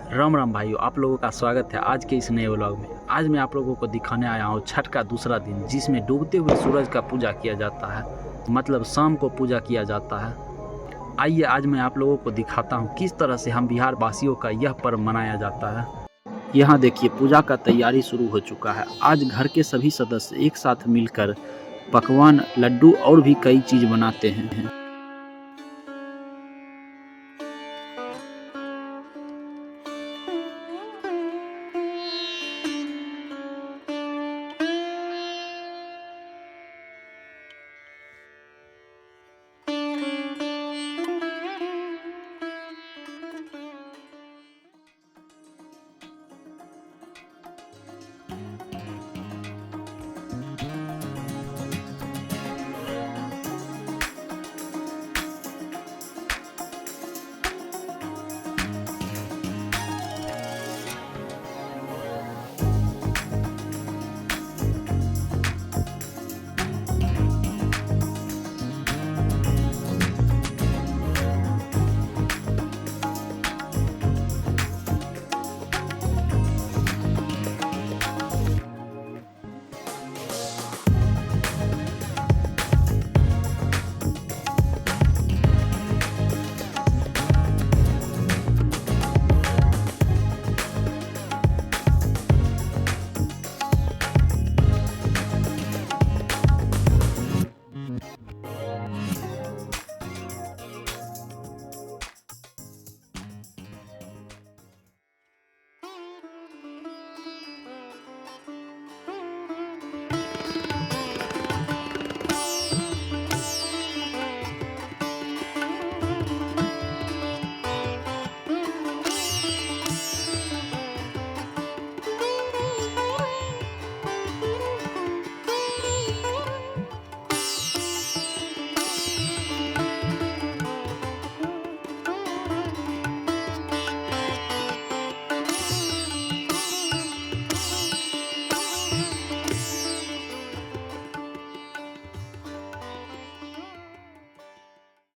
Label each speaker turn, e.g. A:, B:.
A: राम राम भाइयों, आप लोगों का स्वागत है आज के इस नए व्लॉग में। आज मैं आप लोगों को दिखाने आया हूँ छठ का दूसरा दिन, जिसमें डूबते हुए सूरज का पूजा किया जाता है, मतलब शाम को पूजा किया जाता है। आइए आज मैं आप लोगों को दिखाता हूँ किस तरह से हम बिहार वासियों का यह पर्व मनाया जाता है। यहाँ देखिए, पूजा का तैयारी शुरू हो चुका है। आज घर के सभी सदस्य एक साथ मिलकर पकवान, लड्डू और भी कई चीज़ बनाते हैं।